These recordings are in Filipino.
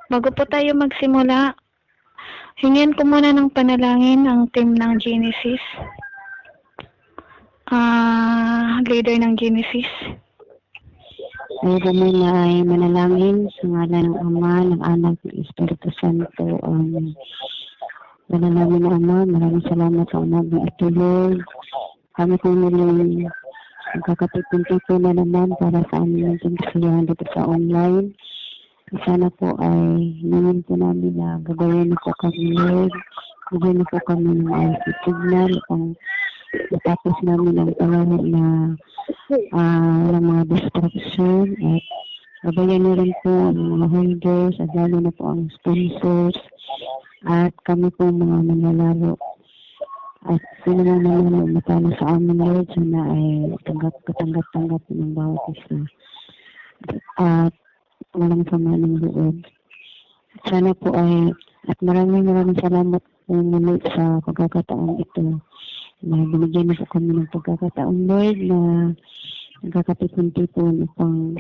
Bago po tayo magsimula, hingin ko muna ng panalangin ang team ng Genesis. Leader ng Genesis. Ay kami na ay manalangin sa ngalan ng Ama, ng Anak, ng Espiritu Santo. Manalangin ng Ama, maraming salamat sa umagang ito, Lord. Kami kong muling magkakatipon-tipon na naman para sa aming kasiyahan dito sa online. Sana po ay hingin po namin na gagawin na po kami, Lord. Gagawin na po kami ng ayos na signal upang matapos namin ang palaro na walang mga distraction at gabayan na rin po ang mga holders at lalo na po ang sponsors at kami po mga manlalaro at sino lang naman matalo sa amin, Lord, sana ay katanggap-tanggap ng bawat isa at walang sama ng loob. Sana po ay at maraming salamat po muli sa pagkakataon ito na binigyan na po kami ng pagkakataon, Lord, na nagkakatipon-tipon upang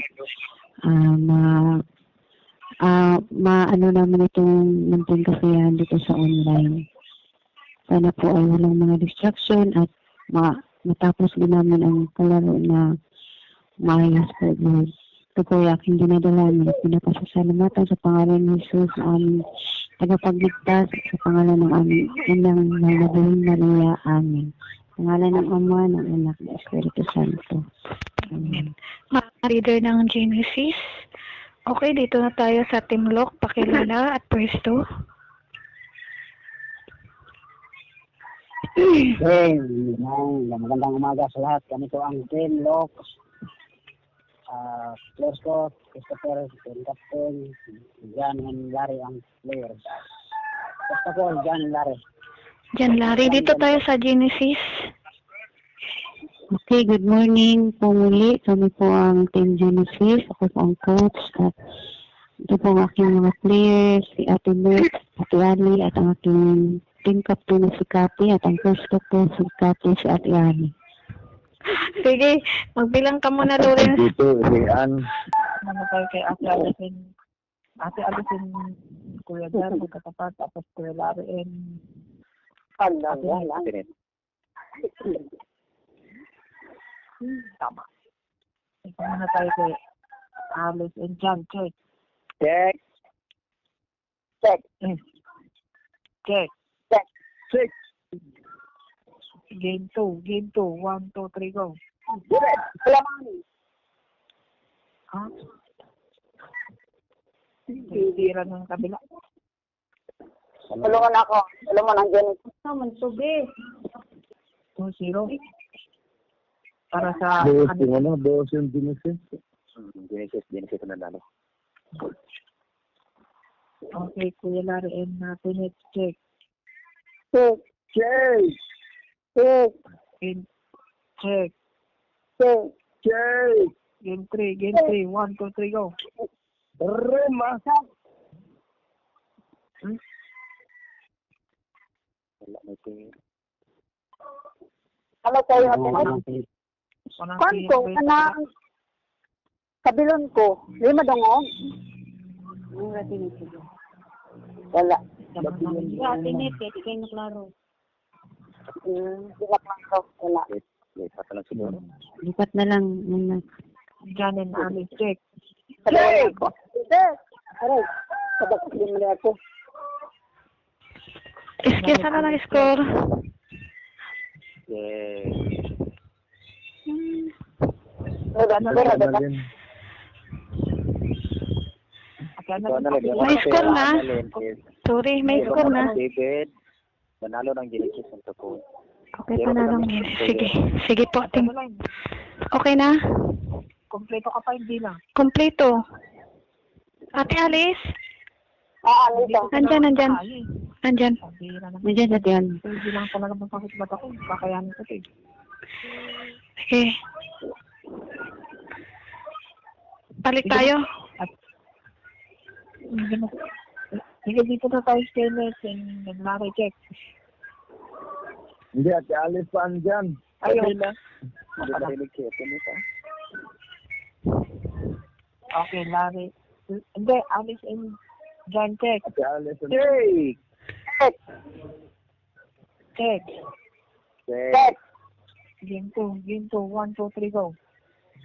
maano namin itong munting kasiyahan dito sa online. Sana po ay walang mga distraction at matapos din namin ang palaro na maayos po, Lord. Ito po ay aking dinadalangin at pinapasasalamatan sa pangalan ni Jesus na aming tagapagligtas sa pangalan ng aming inang Nalabing Maria. Amen. Pangalan ng Ama, ng Anak, ng Espiritu Santo. Amen. Leader ng Genesis. Okay, dito na tayo sa Team Lock. Pakilala at pwesto. Okay, magandang umaga sa lahat. Kami po ang Team Lock. Players ko, Christopher, team captain, Jan and Larry ang players. Christopher, Jan and Larry. Jan Larry, dito tayo sa Genesis. Okay, good morning po muli. Kami po ang Team Genesis. Ako po ang coach at ito po ang aking mga players, si Ate Mert, Ate Ali at ang aking team captain na si Cathy at ang Christopher, si Cathy, si Ate Ali. Sige, magbilang ka muna, Lawrence. Dito, Rian. Ano tayo kay Ate Alisin, Kuya Jan, magkatapat, tapos Kuya Larry and tama. Ito muna tayo kay Alice and Jan, check. Check. Check. Check. Game 2. 1, 2, 3, go. Ha? Tira ng kabila. Tulungan ako. Tulungan ang Genesis. Naman, subi. 2-0. Para sa... Boss yung Genesis. Genesis na nalo. Okay, Kuya Larry and natin, check. Check. Game, check. Check. Game 3. 1, 2, 3, go. Roma. Ano kayo natin? Kanto, kanang kabilon ko. Lima dongong. Wala. Tinit, di kayo naklaro. Lipat lang ko. Wala. Lipat lang siguro. Lipat na lang. Jan and Alice, check. Tulungan ako. Aray. Sabak din mo ako. Excuse na lang score. May score na. Sorry, may score na. David, manalo ng Genesis ang po. Okay, panalo ng Genesis. Sige po, Tim. Okay na? Kompleto ka pa, hindi na. Kompleto. Ate Alice? Nandyan. Nandiyan, Ate Ali. Hindi lang talaga magpakit ba't ako. Kakayanin ko ito. Okay. Palit tayo. Sige, dito na tayo stainless and Larry, check. Hindi, Ate Alice pa andyan. Ayun. Nakarinig siya. Okay, Larry. Hindi, Alice and Jan, check. Ate Alison. Check. Check. Check. Game 2. 1, 2, 3, go.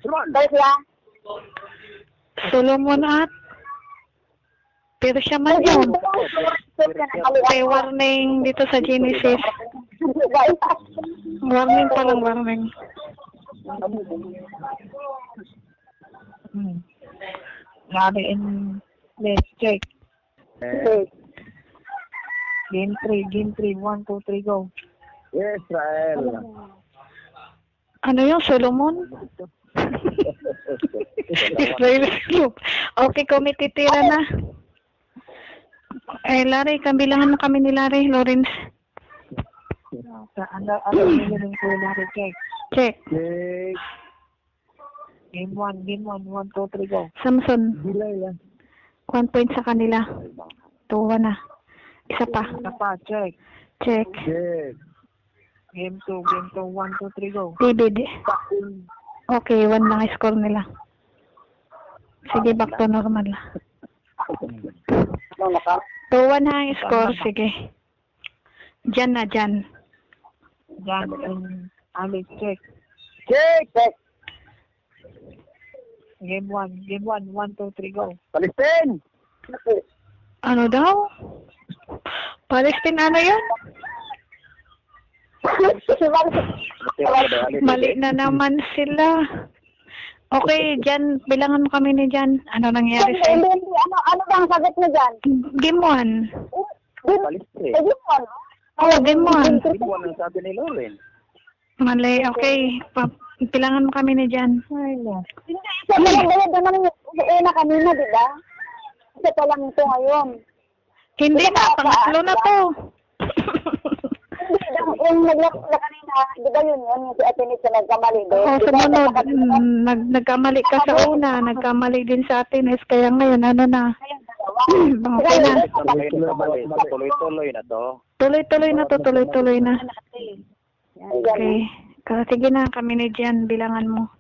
Check lang. Solomon at pero siya man yun. Check na nakaliwa. May warning dito sa Genesis. Warning pa lang, warning. Lari in let's check. Check. Game 3. 1, 2, 3, go. Israel. Ano yung Solomon? Israel Sloop. Okay, kumititira na. Larry, kabilangan mo kami ni Larry, Lawrence. Ano yung ko lari check. Check. Check. Game 1. 1, 2, 3, go. Samson, Bilay lang. 1 point sa kanila. 2-1 na. Isa pa. Isa pa, check. Check. Check. Game 2. 1, 2, 3, go. David. Okay, 1 lang ang score nila. Sige, back to normal. Ano na ka? 2-1 na ang score, sige. Jan na, Jan. Jan and Alex, check. Check. Check. Game 1. 1, 2, 3, go. Palestine. Ano daw? Palestine, ano yun? Mali na naman sila. Okay, Jan, bilangan mo kami ni Jan. Ano nangyari sa'yo? Ano ba ang sagot mo dyan? Game 1. Palestine. Sige mo, ano? Oh, game 1. Tingnan ang sabi ni Lauren. Mali, okay. Bilangan mo kami ni Jan. Hindi, isa pa lang bayad naman yung una kanina, di ba? Isa pa lang ito ngayon. Hindi na, pangatlo na to. Yung naglaro na kanina, di ba yun? Yung si Atenis na nagkamali doon. Oo, sumunod. Nagkamali ka sa una. Nagkamali din sa Atenes. Kaya ngayon, ano na. Okay na. Tuloy-tuloy na to. Tuloy-tuloy na to. Tuloy-tuloy na. Okay. Sige na, kami ni Jan. Bilangan mo.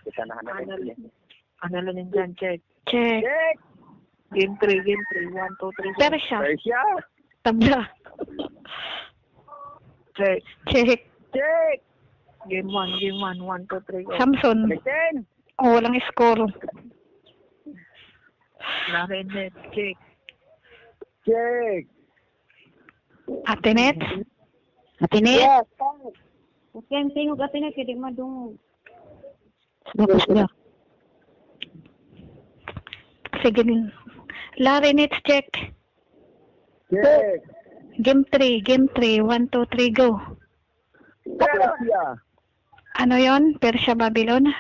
Kita na hanapin. Ano lang yung Jan, check. Check. Check. Game 3. 1, 2, 3, go. Persia. Persia. Tabla. Check. Check. Check. Game 1. 1, 2, 3, go. Samson. Palestine. Oh, walang score. Lari in net, check. Check. Atenet. Atenet. Yes. Yan, tingog at na, kaya madungog. Sige. Larry, let's check. Check. Game 3. 1, 2, 3, go. Persia. Ano yon? Persia, Babylon?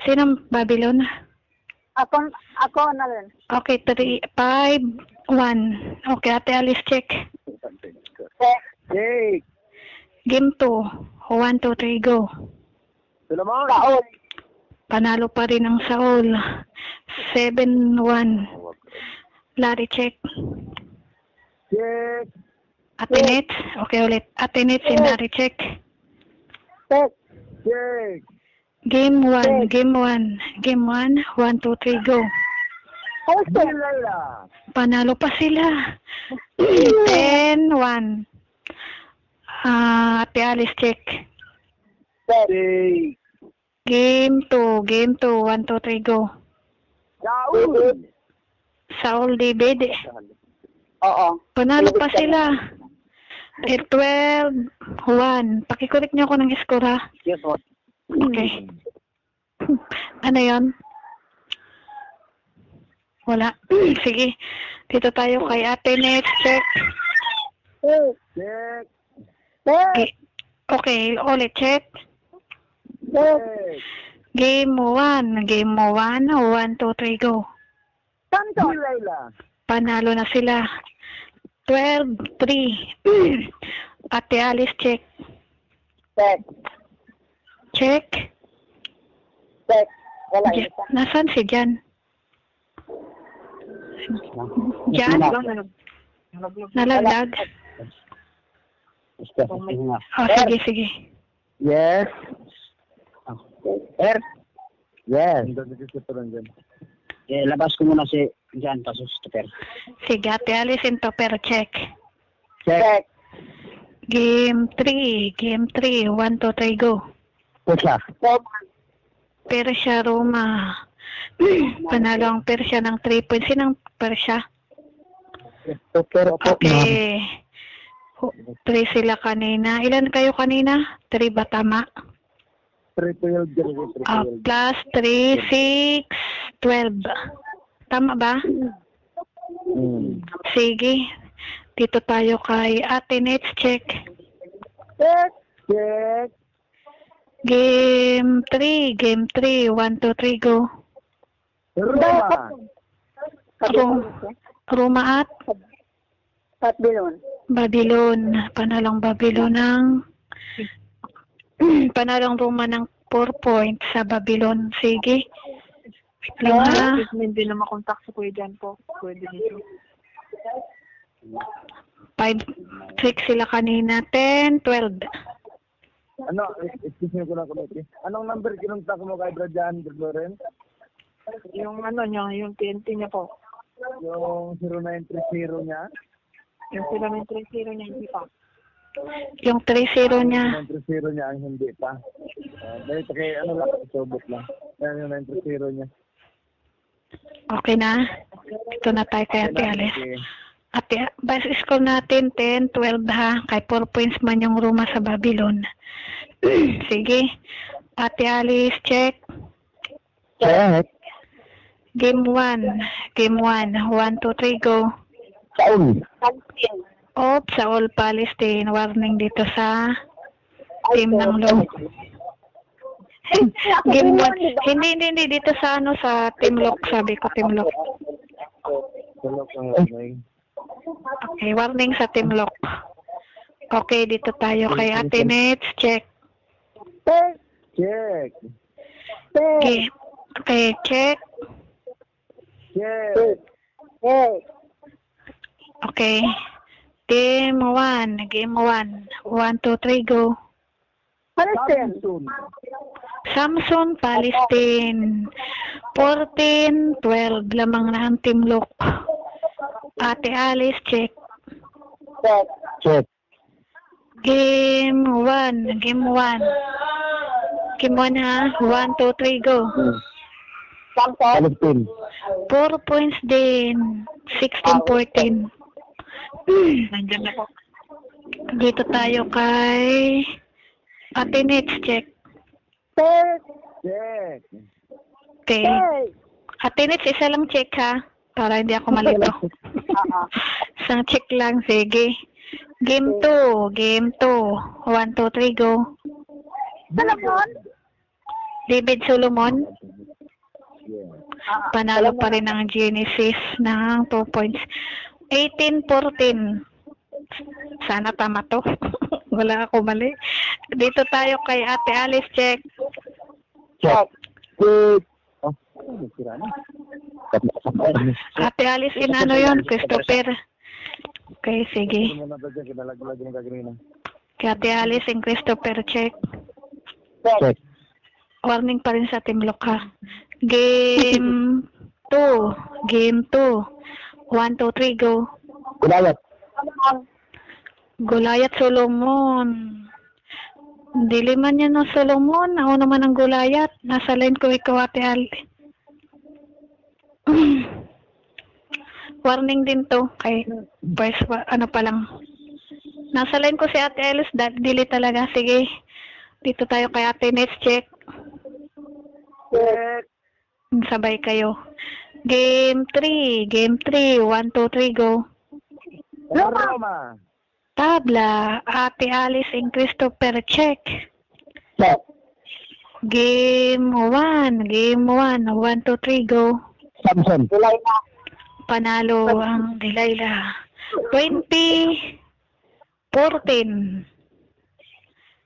Sinong Babylon? Ako na rin. Okay, 3, 5, 1. Okay, Ate Alice, check. Check. Game 2. 1, 2, 3, go. Solomon. Saul. Panalo pa rin ang Saul. 7-1. Larry, check. Check. Atenet. Okay, ulit. Atenet, si Larry, check. Check. Check. Game 1. 1, 2, 3, go. Bilay. Panalo pa sila. 10-1. Ate Alice, check. Check. Game 2. 1, 2, 3, go. Saul. Saul, David. Oo. Panalo pa sila. 12-1. Pakikulik niyo ako ng score, ha? Yes, what? Okay. Ano yon? Wala. Sige. Dito tayo kay Ate. Next, check. Check. Okay, ulit, check. Check. Game 1. 1, 2, 3, go. Bilay. Panalo na sila. 12-3. Ate Alice, check. Check. Check. Check. Wala yun. Nasaan si Jan? Jan? Nalaglag? Oh, sige. Yes. Yes. Labas ko muna si Jan pa Christopher. Sige, Ate Alice and Topper, check. Check. Game 3, 1, 2, 3, go. Pusa. Persya, Roma. Panalo ang Persya ng 3 points. Sinang Persya? Christopher. Okay. 3 sila kanina. Ilan kayo kanina? 3 ba tama? 3-12. Plus 3, 6, 12. Tama ba? Sige. Dito tayo kay Ate Nets, check. Check. Game 3, 1, 2, 3, go. Roma. Roma at Babylon. Babylon. Panalong Roma ng 4 points sa Babylon. Sige. Wait lang ha. Hindi na makontak si Kuya Jan po. Pwede dito. 5, 6 sila kanina. 10, 12. Ano, excuse me ko lang kumiti. Anong number kinunta mo kay Brajan Gregoren? Yung ano niya, yung TNT niya po. Yung 0930 niya? Yung sila ng 3-0 niya, hindi pa. Yung 3-0 niya. 0930 niya ang hindi pa. Dahil kay ano lang, isobot lang. Yan yung 0930 niya. Okay na. Ito na tayo kay Ate Alice. Okay. Ate, base score natin 10, 12 ha. Kay 4 points man yung Roma sa Babylon. Sige. Ate Alice, check. Check. Game 1. 1, 2, 3, go. Saul. Oop, sa All Palestine. Warning dito sa team ng Low. Game 1. Hindi. Dito sa sa Team Lock. Sabi ko Team Lock. Tulog ang warning. Okay, warning sa Team Lock. Okay, dito tayo kay Ate Nets. Check. Check. Okay, check. Check. Okay. Game 1. 1, 2, 3, go. Samson. Samson, Palestine. 14, 12. Lamang na ang Team Lock. Ate Alice, check. Check. Game 1. Game 1 ha. 1, 2, 3, go. Palestine. 4 points din. 16, 14. Nandiyan na po. Dito tayo kay Ate Nets, check. Check. Okay. Ate Nets, isa lang check ha. Para hindi ako malito. Isang check lang. Sige. Game 2. 1, 2, 3, go. David Solomon. Panalo pa rin ang Genesis ng 2 points. 18, 14. Sana tama to. Wala ako mali. Dito tayo kay Ate Alice, check. Check. Ate Alice, inano yun? Christopher. Okay, sige. Kay Ate Alice and Christopher, check. Check. Warning pa rin sa Team Lock ha. Game 2. 1, 2, 3, go. Gulayat. Goliath Solomon. Diliman niya ng Solomon. Ako naman ang Goliath. Nasa line ko ikaw, Ate Alice. Warning din to. Kay first, ano pa lang. Nasa line ko si Ate Alice. Dili talaga. Sige. Dito tayo kay Ate Nets, check. Check. Sabay kayo. Game 3. 1, 2, 3, go. Roma. Tabla. Ate Alice and Christopher, check. Check. Game 1. 1, 2, 3, go. Samson. Panalo ang Delilah. 20, 14.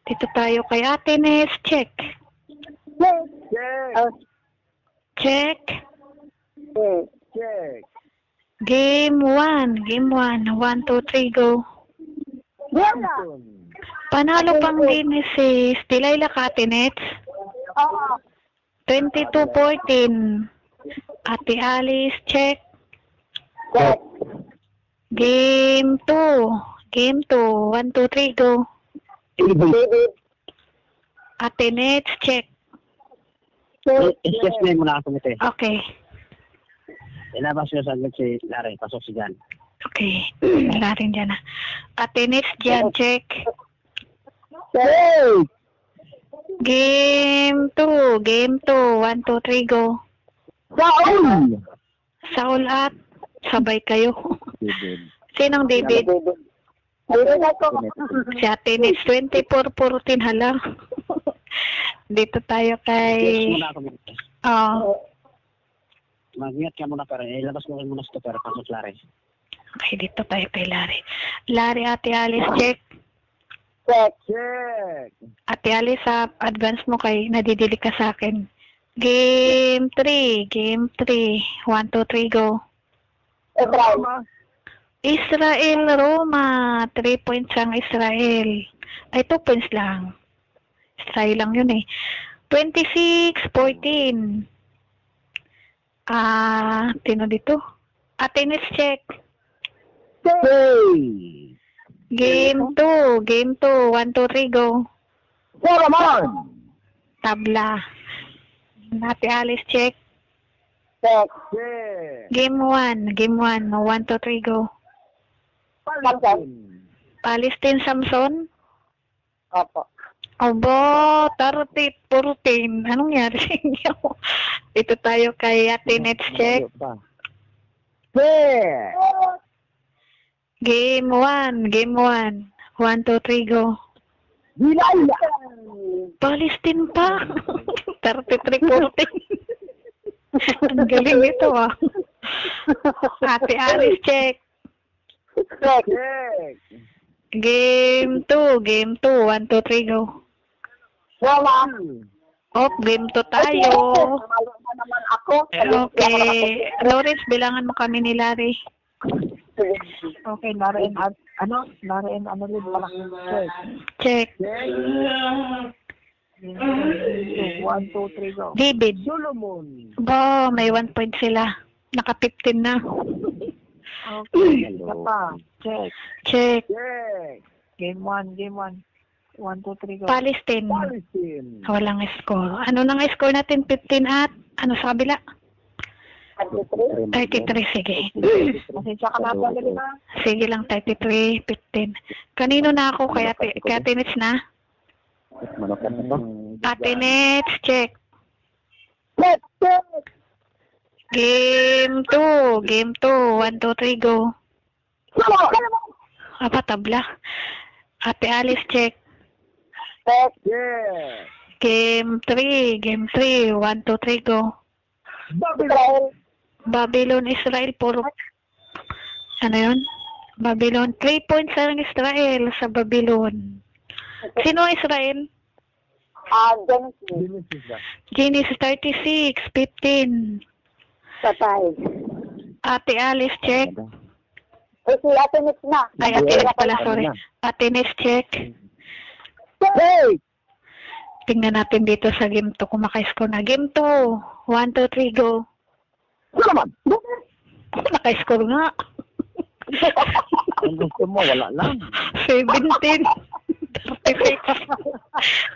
Dito tayo kay Ate Nets, check. Check. Check. Check. Game 1. 1, 2, 3, go. Samson. Panalo pang Genesis. Delilah ka, Ate Nets. 22, 14. Ate Alice, check. Check. Game 2. Game 2. 1, 2, 3, go. David. Ate Nets, check. Excuse me muna ako mite. Okay. Ilabas nyo saglit si Larry. Pasok si Jan. Okay. Wala rin dyan na. Ate Nets dyan, check. Check. Game 2. Game 2. 1, 2, 3, go. Saul. Saul at sabay kayo. Sinong David? David ako. Si Ate Nets, 24-14, hala. Dito tayo Excuse kay... muna ako mite. Mag-ingat ka muna pero ilabas mo muna sa pero pasok si Larry. Okay, dito tayo kay Larry. Larry, Ate Alice, check. Check. Ate Alice, advance mo kay nadidili ka sa akin. Game 3. Game 3. 1, 2, 3, go. Israel, Roma. 3 points ang Israel. Ay, 2 points lang. Israel lang yun eh. 26-14. Tino dito. Ate Nets, check. Game 2. Game 2. 1, 2, 3, go. Tabla. Ate Alice, check. Check. Game 1. Game 1. 1, 2, 3, go. Palestine, Samson. Opo. Obo, 30-14. Anong nangyari sa inyo? Dito tayo kay Ate Nets, check. Game 1. Game 1. 1, 2, 3, go. Palestine pa. 33-14. Ang galing ito ah. Ate Alice, check. Check. Game 2. Game 2. 1, 2, 3, go. Roma. Game 2 tayo. Malo na naman ako. Okay. Lawrence, bilangan mo kami ni Larry. Okay, Larry and Annalyn pala. Check. 1, 2, 3, go. David. Bo, may 1 point sila. Naka 15 na. Okay, isa pa. Check. Check. Game 1. 1, 2, 3, go. Palestine. Walang score. Ano nang score natin? 15 at ano sa kabila? 33, sige. Pasensya ka na pala na. Sige lang, 33, 15. Kanino na ako? Kay Ate Nets na? Ate Nets, check. Game 2. Game 2. 1, 2, 3, go. Tabla. Ate Alice, check. Game 3. Game 3. 1, 2, 3, go. Babylon, Israel, puro. Ano yun? Babylon. 3 points ang Israel sa Babylon. Sino ang Israel? Genesis 36, 15. Patay. Ate Alice, check. Si Ate Nets na. Ay, Ate Nets pala, sorry. Ate Nets, check. Tingnan natin dito sa game 2 kung maka-score na. Game 2. 1, 2, 3, go. Naka-score nga. Kung gusto mo, wala lang. 17. 36.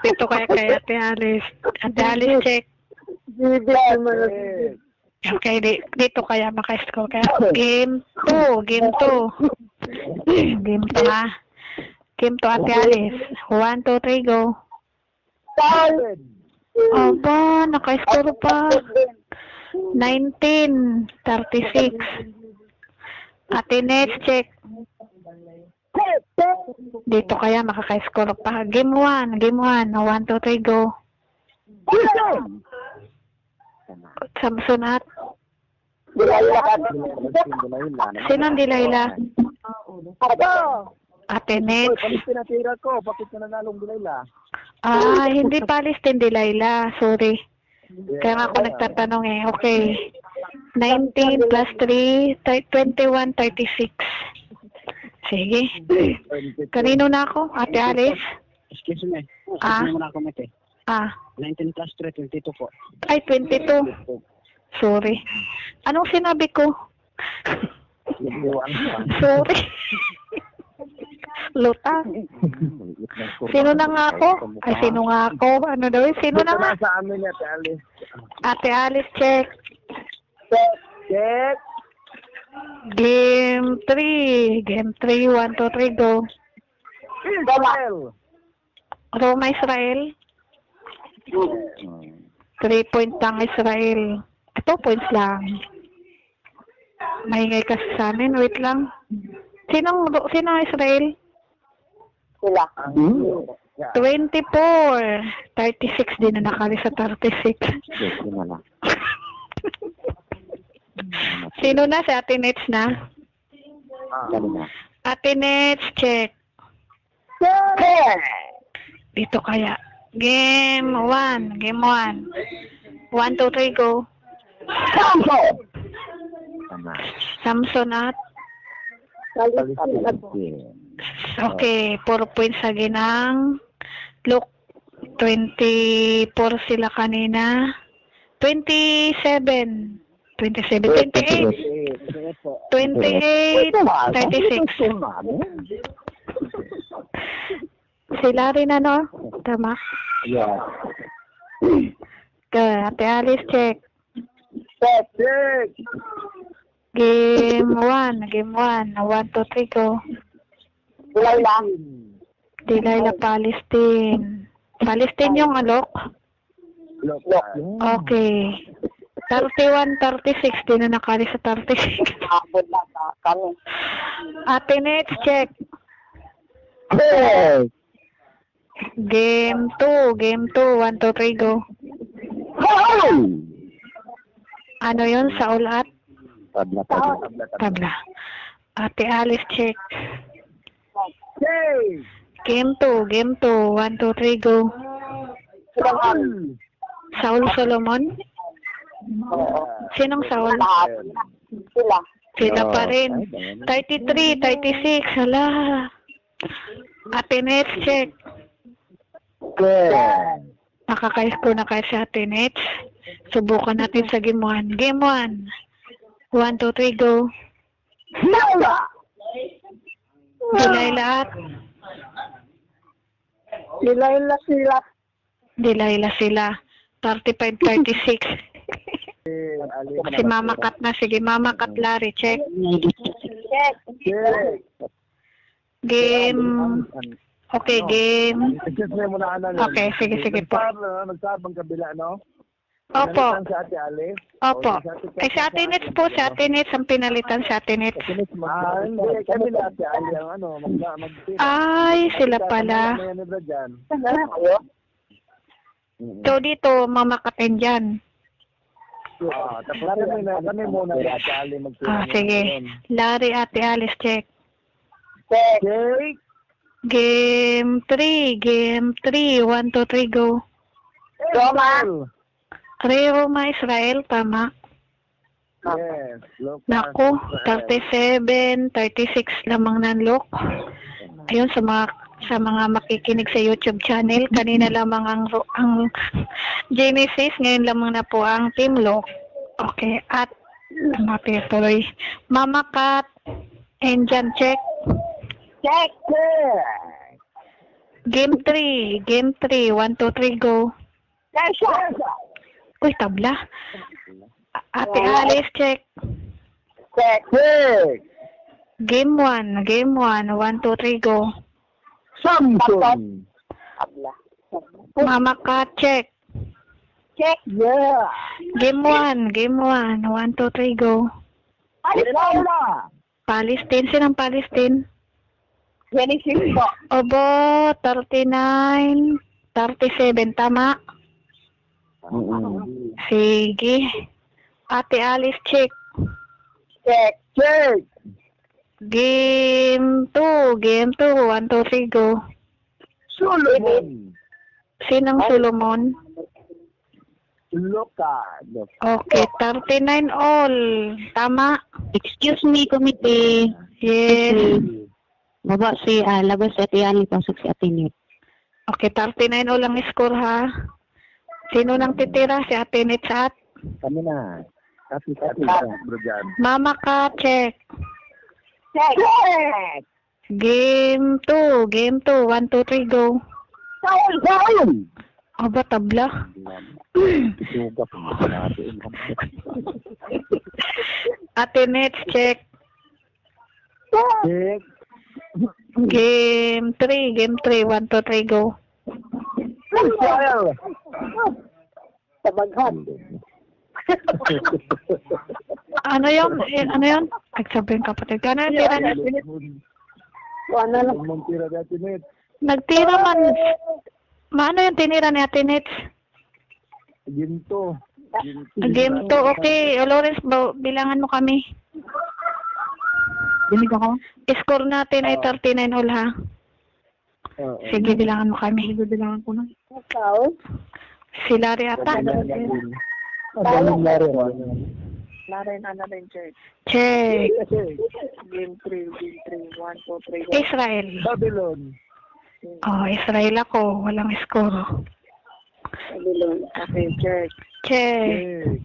Dito kaya kay Ate Alice. Ate Alice, check. Okay, dito kaya maka-score kaya. Game 2. Game 2. Game 2 ha. Game 2, Ate Alice. 1, 2, 3, go. Aba, naka-score pa. 19, 36. Ate Nets, check. Dito kaya makaka-score pa. Game 1. Game 1. 1, 2, 3, go. Samson at Sinong Delilah? Ate Nets. Pinatira ko, bakit ka nanalong Delilah? Hindi Palestine, Delilah. Sorry. Kaya nga ako nagtatanong eh. Okay. 19 plus 3, 21, 36. Sige. Kanino na ako? Ate Alice? Excuse me. Excuse me muna ako, Mete. 19 plus 3, 22 po. Ay, 22. Sorry. Anong sinabi ko? Sorry. Lutang. Sino na nga ako? Ay, sino nga ako? Ano daw yun? Sino na nga? Sa amin, Ate Alice. Ate Alice, check. Check. Game 3. Game 3. 1, 2, 3, go. Israel. Roma, Israel. 3 points lang, Israel. 2 points lang. Maingay kasi sa amin. Wait lang. Sinong Israel? Sila. 24. 36 din na nakali sa 36. Sino na? Si Ate Nets na? Ate Nets, check. Dito kaya. Game 1. Game 1. 1, 2, 3, go. Samson at? Okay, 4 points sa ginang. Look, 24 sila kanina. 27. 28. 36. Sila rin ano? Tama? Yeah. Okay, Ate Alice, check. Check. Game 1. Game 1. 1, 2, 3, go. Delilah, Palestine. Palestine yung alok? Look. Okay. 31, 36. Di na nakali sa 36. Abot na kami. Ate Nets, check. Game 2. Game 2. 1, 2, 3, go. Ano yun? Sa ulat? Tabla. Ate Alice, check. Game 2. Game 2. 1, 2, 3, go. Saul Solomon? Sinong Saul? Sila. Sila pa rin. 33, 36. Hala. Ate Nets, check. Nakakais ko na kayo sa Ate Nets. Subukan natin sa game 1. Game 1. 1, 2, 3, go. Delilah at? Delilah sila. 35, 36. Si Mama Kat na. Sige, Mama Kat Larry, check. Game. Okay, game. Okay, sige po. Nagsabang kabila, no? Opo. Sa Ate Alice. Opo. Ay, sa Ate Nets po. Sa Ate Nets ang pinalitan sa Ate Nets. Hindi. Kami na Ate Ali ang ano. Ay, sila pala. So, dito, mamakatin dyan. Tapos kami muna Ate Ali Sige. Larry, Ate Alice, check. Check. Game 3. Game 3. 1, 2, 3, go. Roma, Israel, tama. Yes. Naku, 37, 36 lamang nanlok. Ayun, sa mga makikinig sa YouTube channel, kanina lamang ang Genesis, ngayon lamang na po ang Team Lock. Okay, at matuloy. Mama Kat, Engine, check. Check. Game 3. Game 3. 1, 2, 3, go. Uy, tabla. Ate Alice, check. Check. Game 1. Game 1. 1, 2, 3, go. Samson. Mama Kat, check. Check. Yeah. Game 1. Game 1. 1, 2, 3, go. Palestine. Sinang Palestine? Genesis po. Obo, 39, 37, tama? Sige. Ate Alice, check. Check. Game 2. Game 2. 1, 2, 3, go. Solomon. Sinang Solomon? Loka. Okay, 39 all. Tama? Excuse me, committee. Yes. Baba labas si Ate Ali, pasok si Ate Net. Okay, 39 all ang score, ha? Sino nang titira? Si Ate Net at? Kami na. Kasi bro dyan. Mama Ka, check. Check. Game 2. 1, 2, 3, go. Saul. Aba, tabla. Ate Nets, check. Check. Game 3. 1, 2, 3, go. Saul. Sabaghat. Ano yun? Ano yun? Nagsabi yung kapatid. Ano yung tira niya? Ano lang. Tira dati net. Nagtira man. Ano yung tinira ni Ate Nets? Ginto. Game 2, okay. Lawrence, bilangan mo kami. Dinig ako? Score natin ay 39 all, ha? Sige, bilangan mo kami. Bibilangan ko na. Saul. Si Larry ata. Laren, check. Check. Game 3, 1, 2, 3, go. Israel. Babylon. Oh, Israel ako. Walang score. Babylon. Okay, check. Check.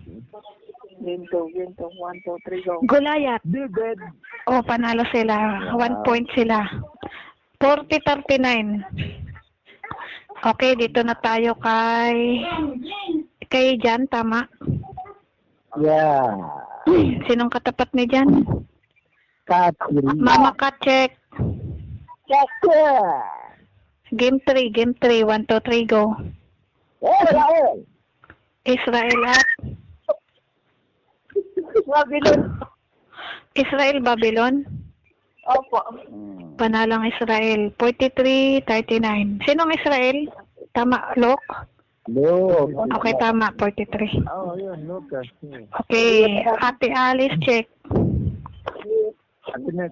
Game 2, 1, 2, 3, go. Goliath. David. Oh, panalo sila. 1 point sila. 40-39. Okay, dito na tayo kay Jan, tama? Yeah. Sinong katapat ni Jan? Catherine. Mama ka, check. Check. Game 3. 1, 2, 3, go. Saul. Israel at Babylon. Israel, Babylon. Opo. Panalang Israel. 43-39. Sinong Israel? Tama, Lok? No. Okay, tama. 43. Oh, yun. Lucas. Okay. Ate Alice, check. Ate net.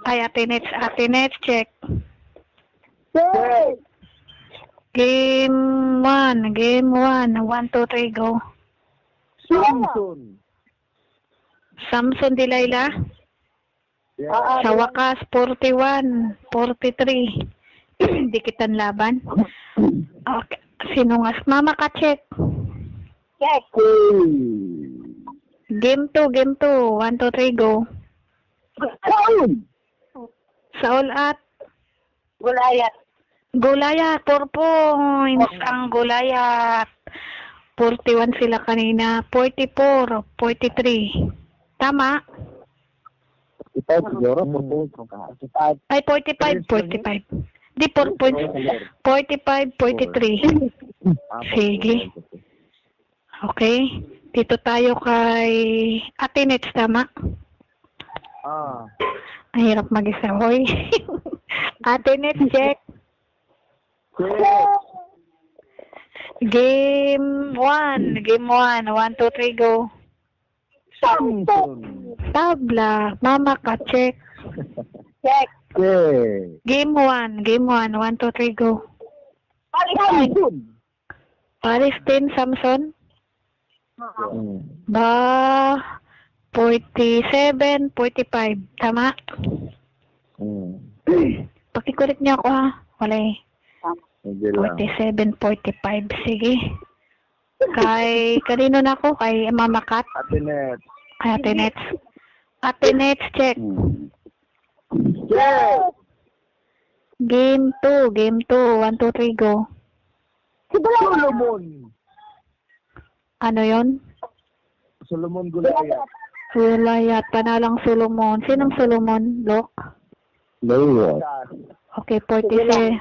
Ay, Ate Nets, check. Check. Game 1. 1, 2, 3, go. Samson. Samson Delilah. Yeah. Sa wakas, 41-43. Dikitan laban. Okay. Sinungas. Mama ka, check. Check. Game 2. 1, 2, 3, go. Saul. Saul at Goliath. Goliath, 4 points ang Goliath. 41 sila kanina. 44-43. Tama? Ito, siguro, Ay, 45. Di, 4 points. 45-43. Sige. Okay. Dito tayo kay Ate Nets, tama? Ang hirap mag-isa, hoy. Ate Nets, check. Game 1. 1, 2, 3, go. Samson. Tabla. Mama ka, check. Check. Game 1. 1, 2, 3, go. Samson. Palestine, Samson. Ba, 47-45. Tama? Pakicorrect niyo ako, ha? Wala eh. 47-45. Sige. Kay, kanino na ako? Kay Mama Kat? Ate net. Kay Ate Nets. Ate Nets, check. Game 2. 1, 2, 3, go. Solomon. Ano yon? Solomon Goliath. Goliath. Panalang Solomon. Sinong Solomon? Lok? Lord. Okay, 47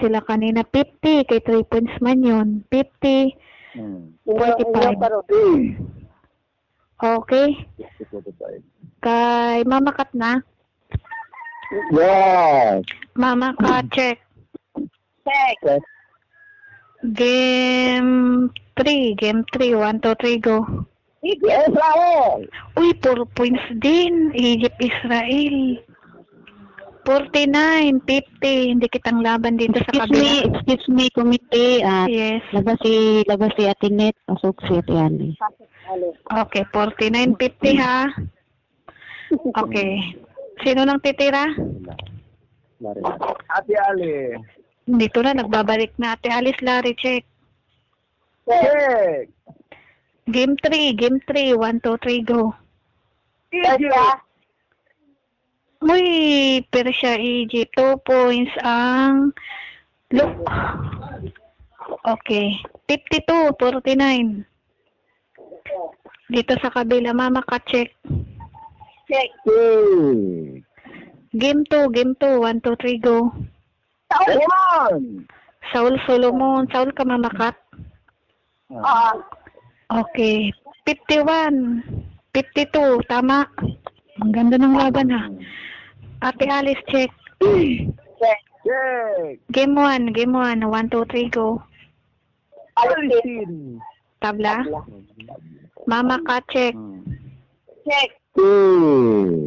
sila kanina. 50. Kay 3 points man yun. 50. 45. Okay. Kay Mama Kat na. Yes. Mama Kat, check. Check. Game 3. 1, 2, 3, go. Israel. Uy, 4 points din. Egypt, Israel. 49-50. Hindi kitang laban dito sa kabila. Excuse me, committee. Yes. Labas si Ate Net. Pasok si Ate Ali. Okay, 49-50 ha. Okay. Sino nang titira? Ate Ali. Dito na, nagbabalik na. Ate Alice, Larry, check. Check. Game 3. 1, 2, 3, go. Check. Uy, Persia Egypt. 2 points ang look. Okay. 52-49. Dito sa kabila, mama ka-check. Check. Game 2. 1, 2, 3, go. Saul Solomon. Saul ka mamakat. Okay. 51. 52. Tama. Ang ganda ng laban ha. Ate Alice, check. Check. Game 1. 1, 2, 3, go. Alisin. Tabla. Mama ka, check. Check.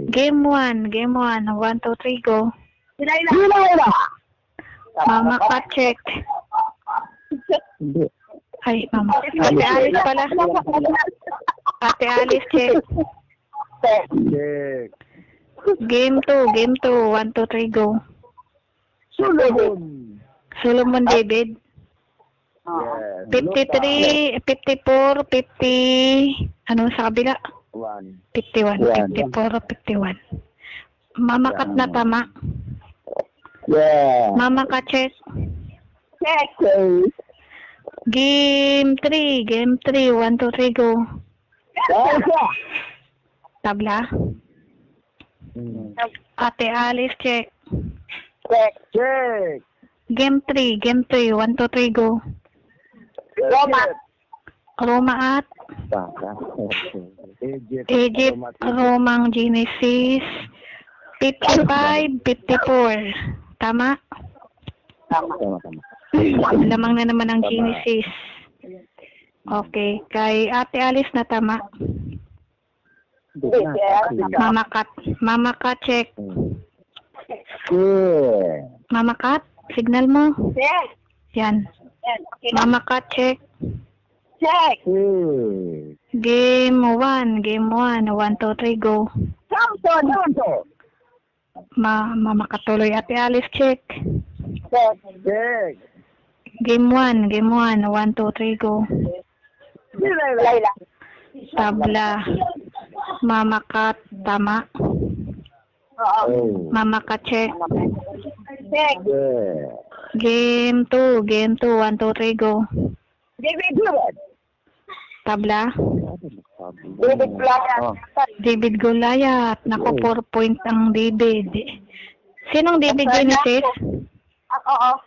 Game 1. 1, 2, 3, go. Sinayla. Mama ka, check. Ay, mama. Ate Alice pala. Ate Alice, check. Check. Game 2. 1, 2, 3, go. Solomon David. 53, 54, 50, ano sa kabila? 51, 54, 51. Mama kat na tama. Mama ka check. Check. Game 3, 1, 2, 3, go. Tabla. Ate Alice, check. Check. Game 3, 1, 2, 3, go. Roma at Egypt, Romang Genesis, 55, 54. Tama? Lamang na naman ang Genesis. Okay. Kay Ate Alice na tama. Mama Kat, check. Mama Kat, signal mo. Check. Yan. Okay. Mama Kat, check. Check. Game 1, 1, 2, 3, go. Samson. Mama Katuloy. Ate Alice, check. Check. Game 1, 1, 2, 3, go. Layla. Tabla. Mama Kat, tama. Mama Kat, check. Check. Game 2, 1, 2, 3, go. David. Tabla. David Playa. David Goliath. Naku, 4 point ang David. Sinong David Genesis? Oo.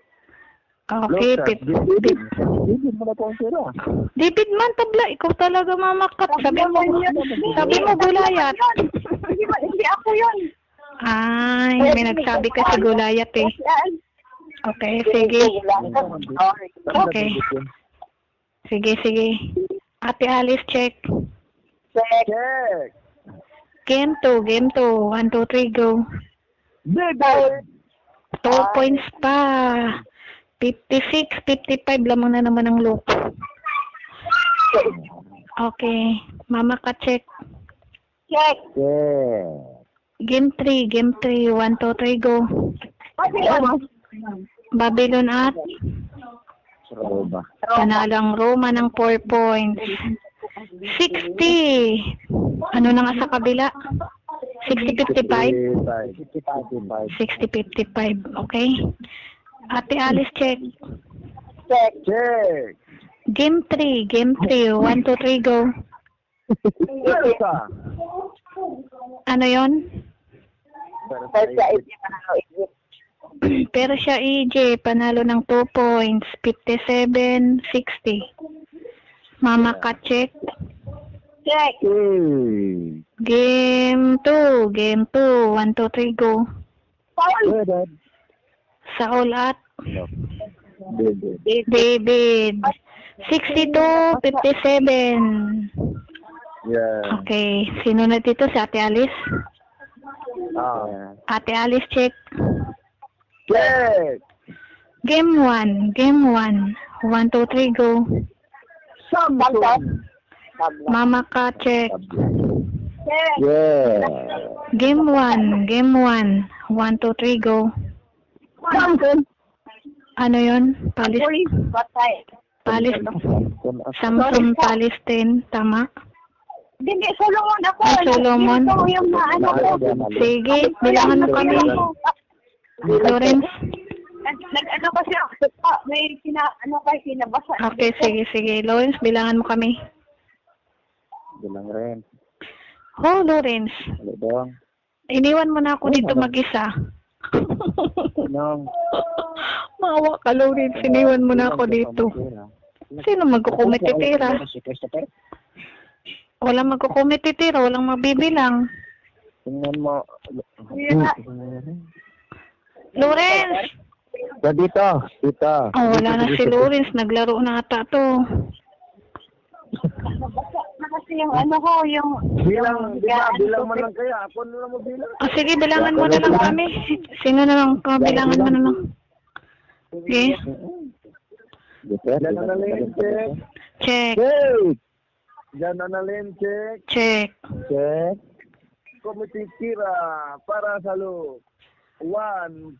Okay, David man, tabla. Ikaw talaga mamakat. Sabi mo Goliath. Hindi ako yun. Ay, may nagsabi kasi Goliath eh. Okay, sige. Okay. Sige. Ate Alice, check. Check. Game 2, 1, 2, 3, go. 2 points pa. 56, 55, lamang na naman ang loop. Okay. Mama ka, check. Check. Game 3, 1, 2, 3, go. Babylon at Panalang Roma ng 4 points. 60. Ano na nga sa kabila? 60-55? 60-55. Okay. Ate Alice, check. Check. Game 3, 1, 2, 3, go. Ano yon? Persia EJ, panalo ng 2 points, 57-60. Mama ka, check. Check. Game 2, 1, 2, 3, go. Saul at David. 62-57. Okay, sino na dito? Si Ate Alice? Ate Alice, check. Game 1, 1, 2, 3, go. Mama ka, check. Game 1, 1, 2, 3, go. Ano yun? Samson Palestine, tama? Hindi, Solomon ako. Ah, Solomon. Ito yung ano ko. Sige, bilangan mo kami. Lawrence. Nag-ano kasi ako. May kinabasa. Okay, sige. Lawrence, bilangan mo kami. Bilang rin. Oh, Lawrence. Ano dong? Iniwan mo na ako dito mag-isa. Nong. Maawa ka, Lawrence. Iniwan mo na ako dito. Sino magkukumititira? Si Christopher. Walang magkukumititira. Walang mabibilang. Tingnan mo. Lawrence! Dito. Oh, wala na si Lawrence. Naglaro na ata to. Kasi yung ano ko, yung... Bilang mo lang kaya. Ako na lang mo bilang. Oh, sige, bilangan mo na lang kami. Sino na lang? Bilangan mo na lang. Okay. Diyan na lang, check. Check. Diyan na lang, check. Check. Check. Committee Kira para sa loob. 1,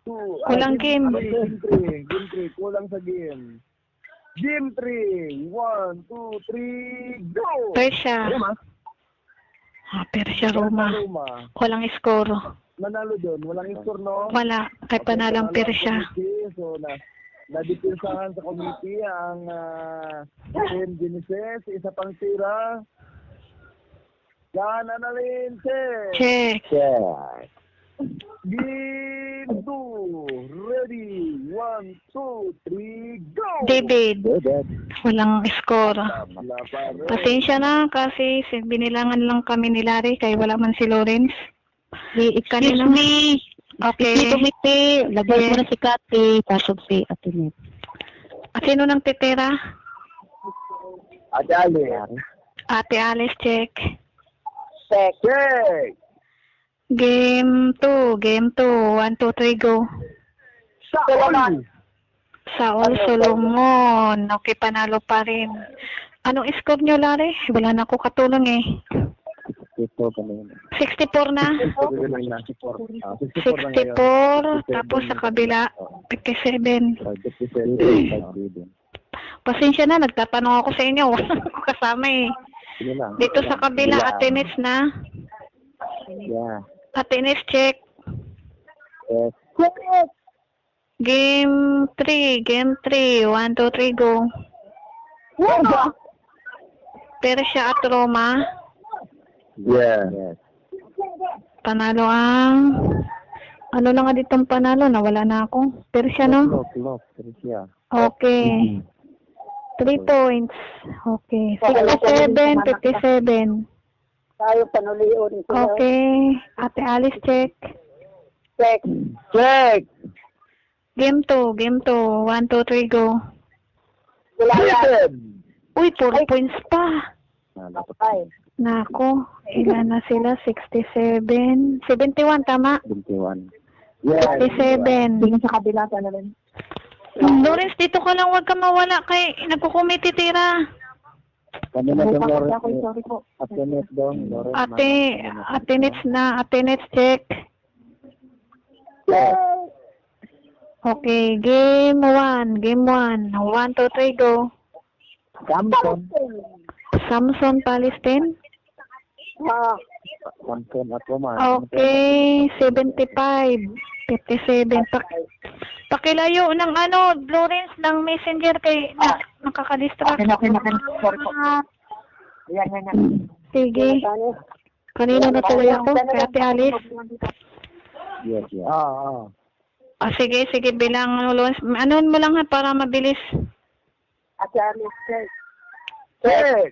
2. Kulang game. Game 3. Kulang sa game. Game 3. 1, 2, 3, go! Persia. Persia, Roma. Walang score. Nanalo doon. Walang score, no? Wala. Kay panalang Persia. So, nadipirsahan sa committee ang Team Genesis. Isa pang tira. Yan, analin, Check. Check. Game 2. Ready. 1, 2, 3, go! David. Walang score. Wala pa rin. Pasensya na kasi binilangan lang kami ni Larry kaya wala man si Lawrence. Excuse me. Okay. Committee. Lagay mo na si Kati. Pasok si Atinit. Sino nang titira? Adali. Ate Alice, check. Check. Game 2. 1, 2, 3, go. Saul Solomon. Okay, panalo pa rin. Anong score nyo, Larry? Wala na ako katulong eh. Ito pa na yun. 64 na. 64. Tapos sa kabila, 57. Pasensya na, nagtatanong ako sa inyo. Wala ako kasama eh. Dito sa kabila, Atenes na. Yeah. Atenes, check. Check. Game 3. 1, 2, 3, go. Persia at Roma. Yeah. Yes. Panalo ang... Ano na nga ditong panalo? Nawala na ako. Persia, no? Lock. Persia. Okay. 3 points. Okay. 67, 57. Tayo panulion. Okay. Ate Alice, check. Check. Game 2. 1, 2, 3, go. Wala yan. Uy, 4 points pa. Ay. Nako. Ilan na sila? 67. 71, tama? 21. 67. Tingin sa kabila pa na rin. Lawrence, dito ka lang. Huwag ka mawala kay nagkukumititira. Kami na itong Lawrence. Sorry po. Atenet dong. Atenets na. Atenets, check. Okay, game 1. 1, 2, 3, go. Samson, Palestine. Samson at Roma. Okay, 75. 57. Pakilayo ng Lawrence, ng messenger kay nakakadistract. Okay. Sorry po. Yan. Sige. Kanina na tuloy ako kay Ate Alice. Yes. Sige, bilang Lawrence. Ano mo lang ha para mabilis. Ate Alice, check. Check.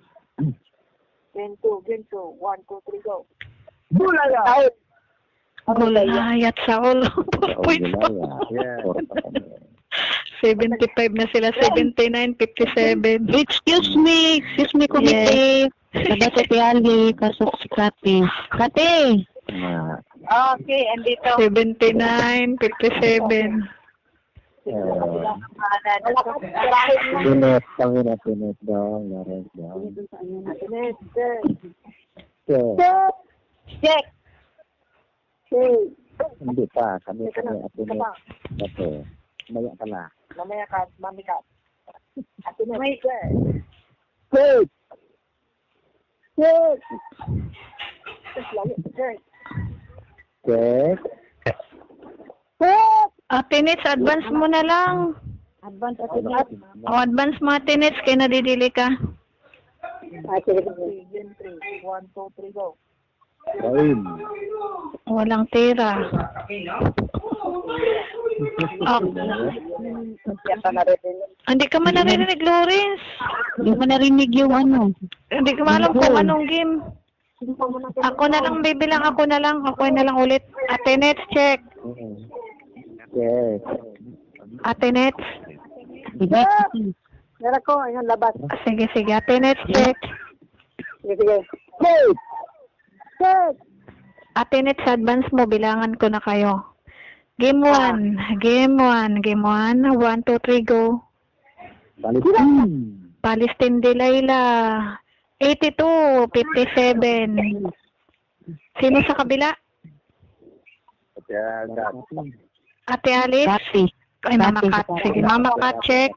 Game 2. 1, 2, 3, go. Bulaya. Gulayat sa ulo. 4 points pa. Yeah. 75 na sila. 79, 57. Excuse me, committee. Sabat si Ali. Pasok si Kati. Kati! Okay, andito. 79, 57. Pinet dong, Lawrence dong. Check. Hindi pa, kami Atenet. Ito, maya ka na. Mamaya ka, mami ka. Ate na. Wait. Check. Check. Check lagi. Check. Check. Check. Ate Nets, advance mo na lang. Advance at advance. O, advance mo Ate Nets, kaya nadidili ka. Sige. Game 3. 1, 2, 3, go. Ayun. Walang tira. Oh, Kaya ka naririnig. hindi ka man narinig, Lawrence. Hindi mo narinig yung ano. Hindi ko alam kung anong game. Ako na lang, bibilang ako na lang ulit. Ate Nets, check. Check. Ate Nets. Sige. Meron ko, yung labas. Sige, Ate Nets, check. Sige. Check. Check. Ate Nets, advance mo, bilangan ko na kayo. Game 1. Game 1. 1, 2, 3, go. Palestine. Palestine Delilah. 82, 57. Sino sa kabila? Ate Alice? Kati. Ay, Mama Kat. Sige, Mama Kat, check.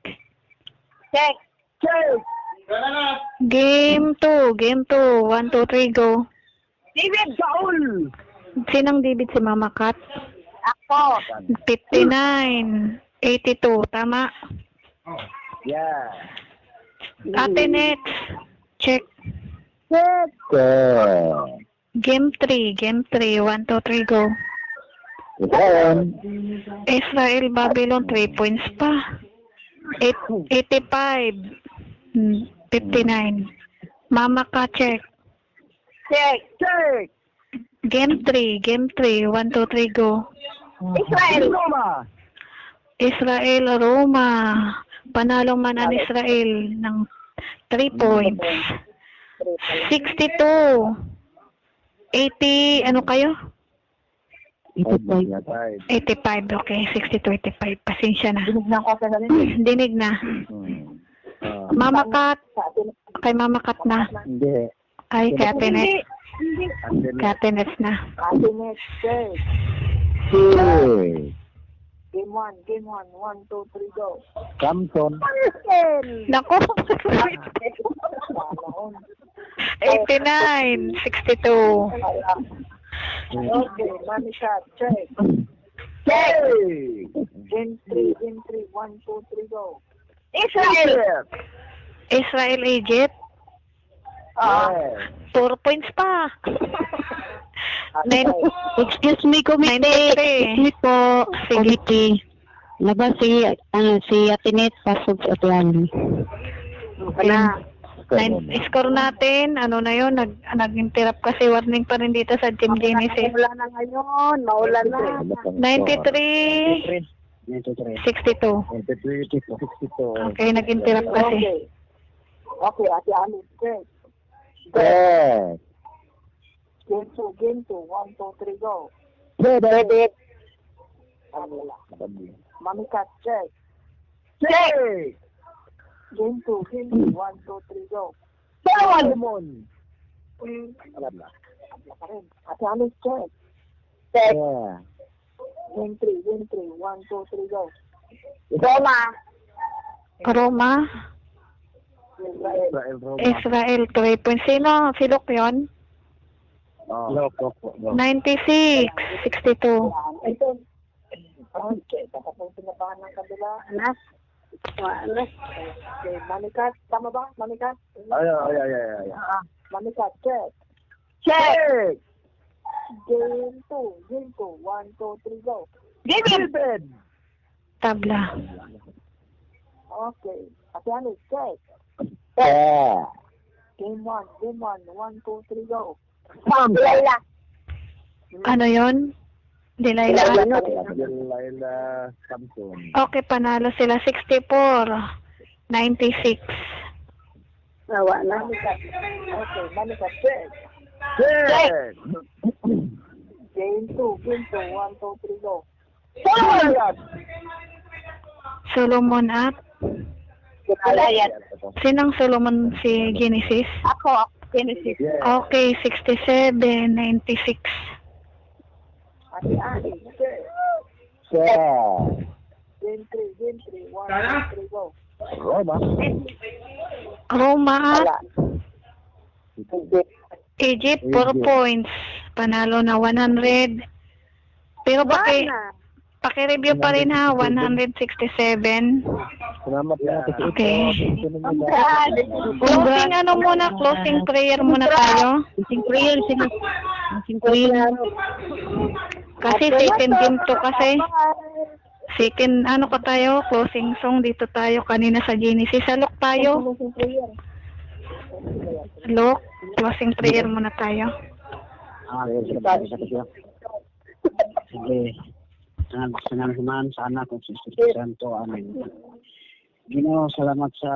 Check. Check. Game 2. 1, 2, 3, go. David Saul. Sinang David, si Mama Kat? Ako. 59, 82. Tama. Yeah. Ate Nets, check. Check. Check. Game 3. 1, 2, 3, go. Ito. Israel, Babylon, 3 points pa. 85, 59. Mama Ka, check. Check. Check. Game 3. 1, 2, 3, go. Israel. Israel, Roma. Panalo man ang Israel ng 3 points. 62. 80, ano kayo? 85. 85, okay. 62, 85. Pasensya na. Dinig na ako sa ganun. Dinig na. Mama Kat. Kay Mama Kat na. Hindi. Ay, kay Ate Nets. Hindi. Kay Ate Nets na. Ate Nets. Check. Check. Game 1. 1, 2, 3, go. Samson. Nako. 89, 62. Okay, Mami Shot, check. Check. Game 3, 1, 2, 3, go. Israel! Israel, Egypt. 4 points pa. Excuse me, committee. 93. Excuse me po. Committee. Labas si Ate Net, pasok sa Ate Score natin, ano na yun, nag-interrupt kasi warning pa rin dito sa Team Genesis. Maulan na ngayon, maulan na. 93, 62. 62. Okay, nag-interrupt kasi. Okay. Okay, Ate Alice, check. Check. Game 2, 1, 2, 3, go. Check. Mami Kat, check. Check. Game 2, 1, 2, 3, go. Solomon. Alam na. Ate Alice, check. Check. Game 3, 1, 2, 3, go. Roma, Israel. Israel, 3 points. Sino? Si Luke yun? 96, 62. Ito. Okay, tapos pinabahan ng kabila. Anas. Okay, Mami Kat, tama ba? Mami Kat? Ay. Mami Kat, check. Check. Game 2, 1, 2, 3, go. David. Tabla. Okay. Ate Alice, check. Yeah. Game 1, 1, 2, 3, go. Laila. Ano yun? Delilah. Laila Samson. Okay, panalo sila. 64, 96. Nawa na. Mami Kat. Okay, Mami Kat, check. Check. Game 2, 1, 2, 3, go. Solomon at? Alayat. Sinang Solomon, si Genesis? Ako, Genesis. Okay, 67, 96. Ate Alice, check. Check. Game 3, 1, 2, 3, go. Roma. Roma at? Egypt, 4 points. Panalo na 100. Pero paki-review pa rin ha, 167. Salamat na. Okay. Closing closing prayer muna tayo. Closing prayer, closing prayer. Kasi second game to kasi. Second, ko tayo, closing song dito tayo kanina sa Genesis. Salok tayo. Look, closing prayer muna tayo. Sige. Sangan sa anak kong si Espiritu Santo. Amen. Ginoo, salamat sa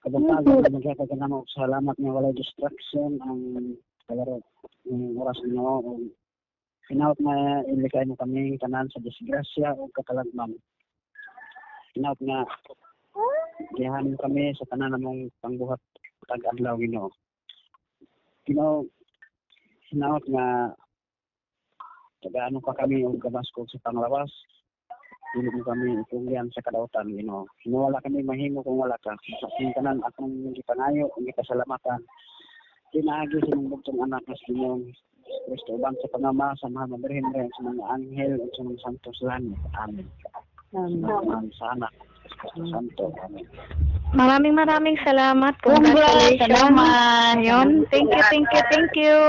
kabutagan na magkakaganam mo. Salamat na walay distraction ang kalaro ng oras mo. Hinaut na ilikay mo kami tanan sa disgrasya o katalagman. Hinaut na gihan mo kami sa tanan namong pangbuhat tag-adlaw, Ginoo. Ginoo, hinaut na tagaan pa kami o gabaskog sa panglawas. Dili mo kami itungyan sa kadautan, Ginoo. Wala kami mahimo kung wala ka. Sa tanan akong gipangayo, ang gipasalamatan. Tinaagi sa mga bugtong anak na sa inyong Kristo ubang sa Pangama, sa mga Birhen rin, sa mga anghel, at sa mga santos langit. Amen. Amen. Sa anak, Kristo Santo. Amen. Maraming salamat. Congratulations. Salamat. Ayun. Thank you.